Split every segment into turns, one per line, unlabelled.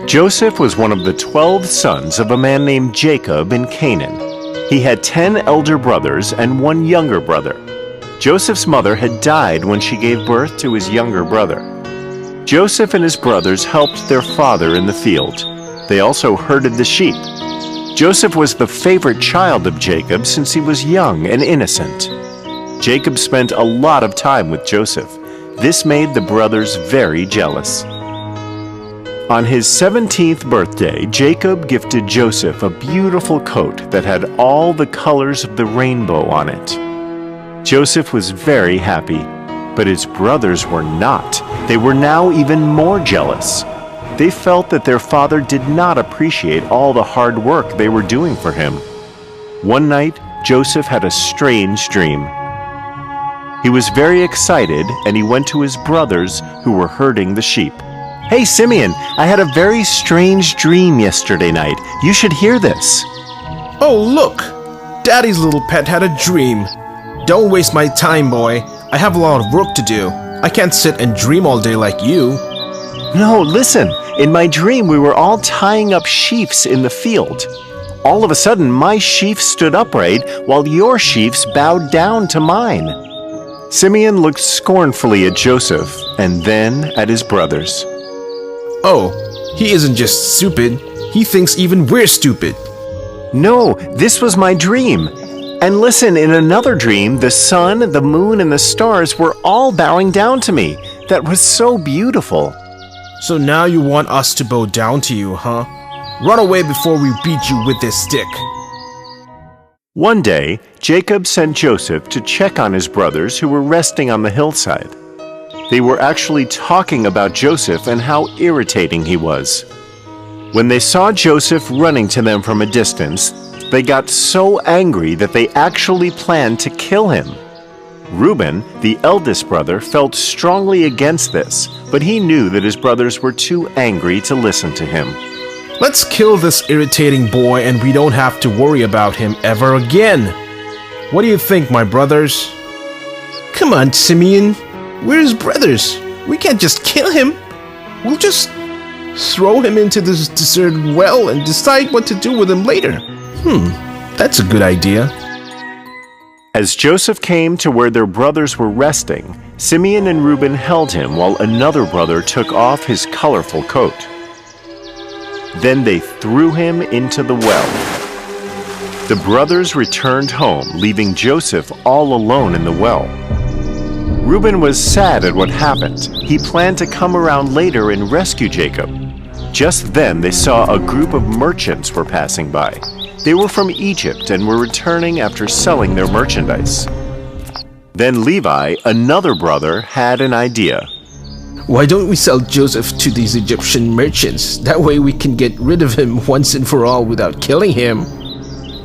Joseph was one of the 12 sons of a man named Jacob in Canaan. He had 10 elder brothers and 1 younger brother. Joseph's mother had died when she gave birth to his younger brother. Joseph and his brothers helped their father in the field. They also herded the sheep. Joseph was the favorite child of Jacob since he was young and innocent. Jacob spent a lot of time with Joseph. This made the brothers very jealous. On his 17th birthday, Jacob gifted Joseph a beautiful coat that had all the colors of the rainbow on it. Joseph was very happy, but his brothers were not. They were now even more jealous. They felt that their father did not appreciate all the hard work they were doing for him. One night, Joseph had a strange dream. He was very excited, and he went to his brothers who were herding the sheep. "Hey, Simeon, I had a very strange dream yesterday night. You should hear this."
"Oh, look! Daddy's little pet had a dream. Don't waste my time, boy. I have a lot of work to do. I can't sit and dream all day like you."
"No, listen. In my dream, we were all tying up sheaves in the field. All of a sudden, my sheaf stood upright while your sheaves bowed down to mine." Simeon looked scornfully at Joseph and then at his brothers.
"Oh, he isn't just stupid. He thinks even we're stupid."
"No, this was my dream. And listen, in another dream, the sun, the moon, and the stars were all bowing down to me. That was so beautiful."
"So now you want us to bow down to you, huh? Run away before we beat you with this stick."
One day, Jacob sent Joseph to check on his brothers who were resting on the hillside. They were actually talking about Joseph and how irritating he was. When they saw Joseph running to them from a distance, they got so angry that they actually planned to kill him. Reuben, the eldest brother, felt strongly against this, but he knew that his brothers were too angry to listen to him.
"Let's kill this irritating boy and we don't have to worry about him ever again. What do you think, my brothers?" "Come on, Simeon. We're his brothers. We can't just kill him. We'll just throw him into this deserted well and decide what to do with him later." That's a good idea."
As Joseph came to where their brothers were resting, Simeon and Reuben held him while another brother took off his colorful coat. Then they threw him into the well. The brothers returned home, leaving Joseph all alone in the well. Reuben was sad at what happened. He planned to come around later and rescue Jacob. Just then they saw a group of merchants were passing by. They were from Egypt and were returning after selling their merchandise. Then Levi, another brother, had an idea.
"Why don't we sell Joseph to these Egyptian merchants? That way we can get rid of him once and for all without killing him."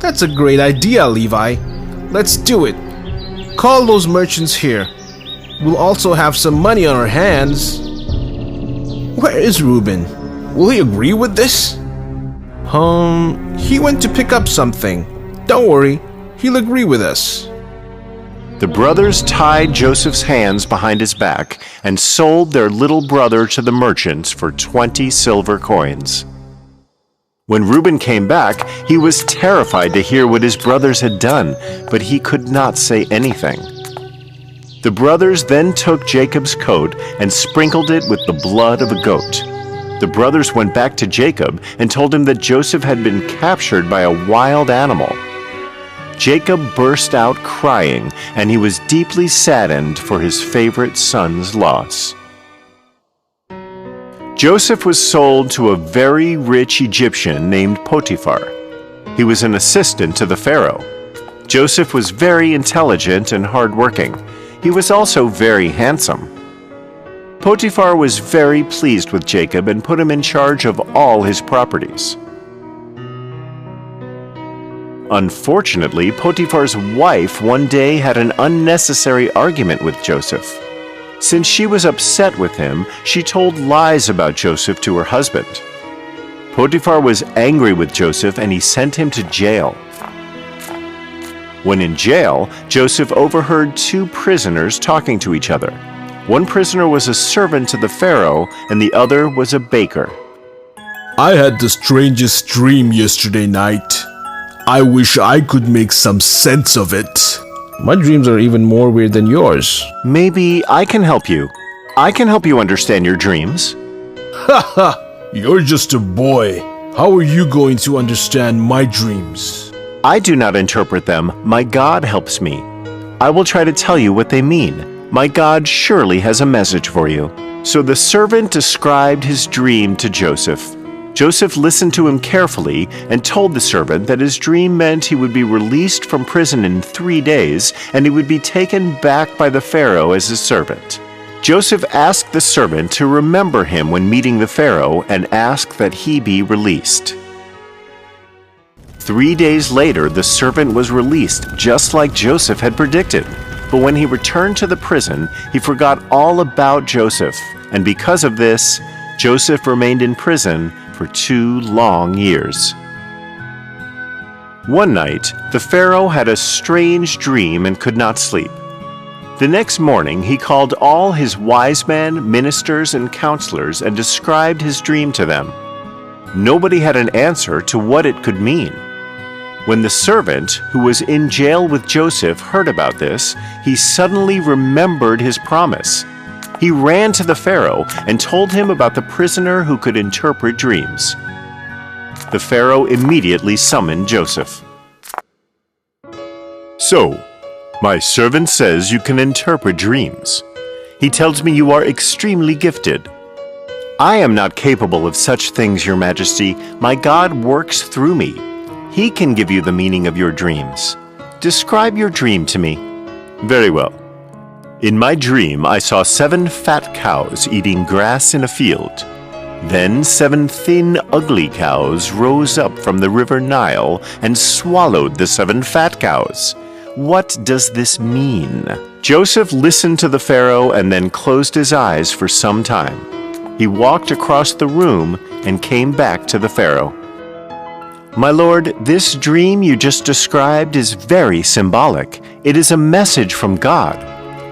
"That's a great idea, Levi. Let's do it. Call those merchants here. We'll also have some money on our hands." "Where is Reuben? Will he agree with this?" He went to pick up something. Don't worry, he'll agree with us."
The brothers tied Joseph's hands behind his back and sold their little brother to the merchants for 20 silver coins. When Reuben came back, he was terrified to hear what his brothers had done, but he could not say anything. The brothers then took Jacob's coat and sprinkled it with the blood of a goat. The brothers went back to Jacob and told him that Joseph had been captured by a wild animal. Jacob burst out crying, and he was deeply saddened for his favorite son's loss. Joseph was sold to a very rich Egyptian named Potiphar. He was an assistant to the Pharaoh. Joseph was very intelligent and hardworking. He was also very handsome. Potiphar was very pleased with Jacob and put him in charge of all his properties. Unfortunately, Potiphar's wife one day had an unnecessary argument with Joseph. Since she was upset with him, she told lies about Joseph to her husband. Potiphar was angry with Joseph and he sent him to jail. When in jail, Joseph overheard two prisoners talking to each other. One prisoner was a servant to the Pharaoh, and the other was a baker.
I had the strangest dream yesterday night. I wish I could make some sense of it.
My dreams are even more weird than yours.
Maybe I can help you. I can help you understand your dreams.
Haha, you're just a boy. How are you going to understand my dreams?
I do not interpret them. My God helps me. I will try to tell you what they mean. My God surely has a message for you. So the servant described his dream to Joseph. Joseph listened to him carefully and told the servant that his dream meant he would be released from prison in 3 days and he would be taken back by the Pharaoh as his servant. Joseph asked the servant to remember him when meeting the Pharaoh and ask that he be released. 3 days later, the servant was released just like Joseph had predicted. But when he returned to the prison, he forgot all about Joseph, and because of this, Joseph remained in prison for 2 long years. One night, the Pharaoh had a strange dream and could not sleep. The next morning, he called all his wise men, ministers, and counselors and described his dream to them. Nobody had an answer to what it could mean. When the servant, who was in jail with Joseph, heard about this, he suddenly remembered his promise. He ran to the Pharaoh and told him about the prisoner who could interpret dreams. The Pharaoh immediately summoned Joseph.
So, my servant says you can interpret dreams. He tells me you are extremely gifted.
I am not capable of such things, Your Majesty. My God works through me. He can give you the meaning of your dreams. Describe your dream to me.
Very well. In my dream, I saw 7 fat cows eating grass in a field. Then 7 thin, ugly cows rose up from the river Nile and swallowed the 7 fat cows.
What does this mean? Joseph listened to the Pharaoh and then closed his eyes for some time. He walked across the room and came back to the Pharaoh. My lord, this dream you just described is very symbolic. It is a message from God.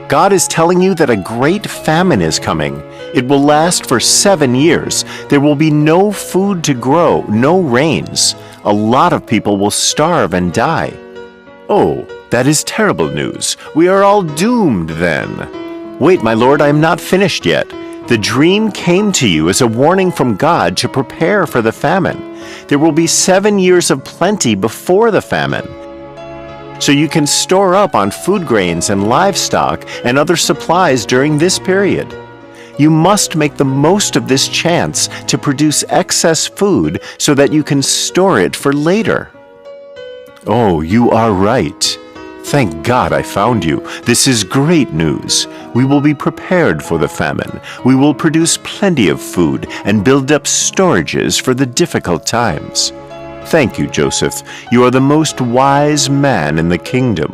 God is telling you that a great famine is coming. It will last for 7 years. There will be no food to grow, no rains. A lot of people will starve and die.
Oh, that is terrible news.
We are all doomed then. Wait, my lord, I am not finished yet. The dream came to you as a warning from God to prepare for the famine. There will be 7 years of plenty before the famine. So you can store up on food grains and livestock and other supplies during this period. You must make the most of this chance to produce excess food so that you can store it for later.
Oh, you are right. Thank God I found you. This is great news. We will be prepared for the famine. We will produce plenty of food and build up storages for the difficult times. Thank you, Joseph. You are the most wise man in the kingdom.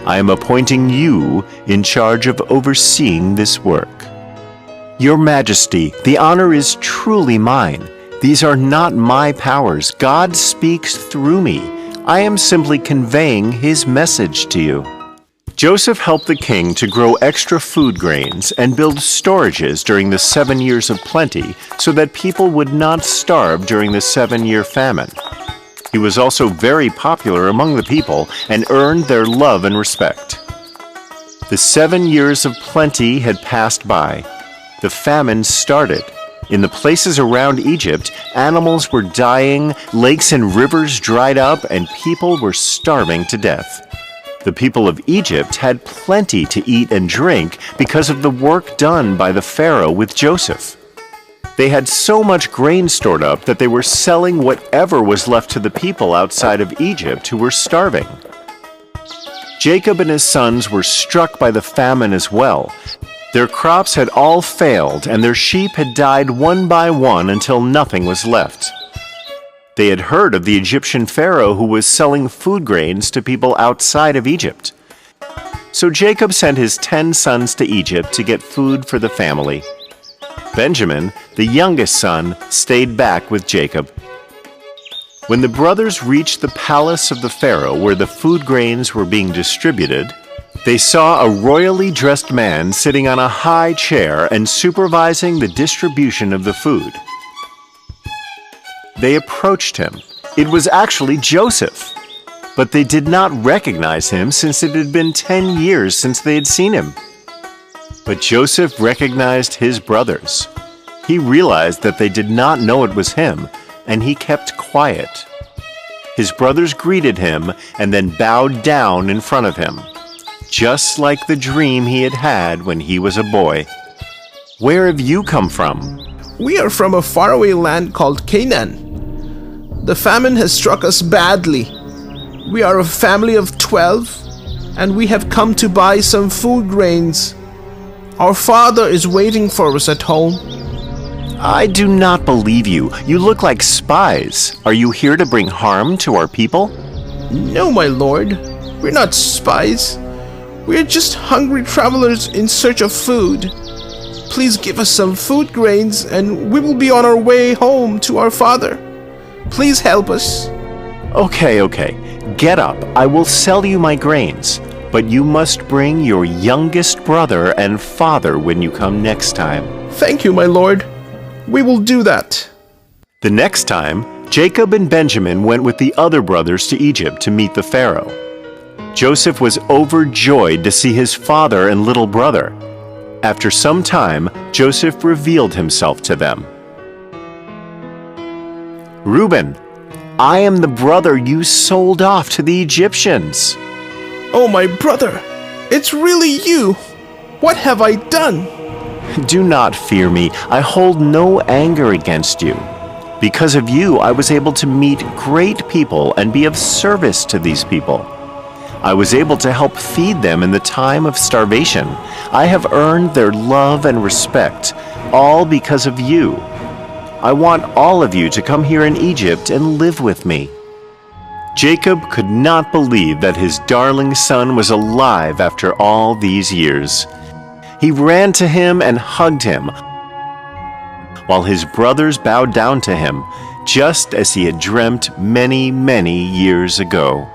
I am appointing you in charge of overseeing this work.
Your Majesty, the honor is truly mine. These are not my powers. God speaks through me. I am simply conveying his message to you. Joseph helped the king to grow extra food grains and build storages during the 7 years of plenty so that people would not starve during the 7-year famine. He was also very popular among the people and earned their love and respect. The 7 years of plenty had passed by. The famine started. In the places around Egypt, animals were dying, lakes and rivers dried up, and people were starving to death. The people of Egypt had plenty to eat and drink because of the work done by the Pharaoh with Joseph. They had so much grain stored up that they were selling whatever was left to the people outside of Egypt who were starving. Jacob and his sons were struck by the famine as well. Their crops had all failed, and their sheep had died one by one until nothing was left. They had heard of the Egyptian Pharaoh who was selling food grains to people outside of Egypt. So Jacob sent his 10 sons to Egypt to get food for the family. Benjamin, the youngest son, stayed back with Jacob. When the brothers reached the palace of the Pharaoh where the food grains were being distributed, they saw a royally dressed man sitting on a high chair and supervising the distribution of the food. They approached him. It was actually Joseph, but they did not recognize him since it had been 10 years since they had seen him. But Joseph recognized his brothers. He realized that they did not know it was him, and he kept quiet. His brothers greeted him and then bowed down in front of him, just like the dream he had had when he was a boy. Where have you come from?
We are from a faraway land called Canaan. The famine has struck us badly. We are a family of 12, and we have come to buy some food grains. Our father is waiting for us at home.
I do not believe you. You look like spies. Are you here to bring harm to our people?
No, my lord. We're not spies. We're just hungry travelers in search of food. Please give us some food grains and we will be on our way home to our father. Please help us.
Okay. Get up. I will sell you my grains, but you must bring your youngest brother and father when you come next time.
Thank you, my lord. We will do that.
The next time, Jacob and Benjamin went with the other brothers to Egypt to meet the Pharaoh. Joseph was overjoyed to see his father and little brother. After some time, Joseph revealed himself to them. Reuben, I am the brother you sold off to the Egyptians.
Oh, my brother, it's really you. What have I done?
Do not fear me. I hold no anger against you. Because of you, I was able to meet great people and be of service to these people. I was able to help feed them in the time of starvation. I have earned their love and respect, all because of you. I want all of you to come here in Egypt and live with me. Jacob could not believe that his darling son was alive after all these years. He ran to him and hugged him, while his brothers bowed down to him, just as he had dreamt many, many years ago.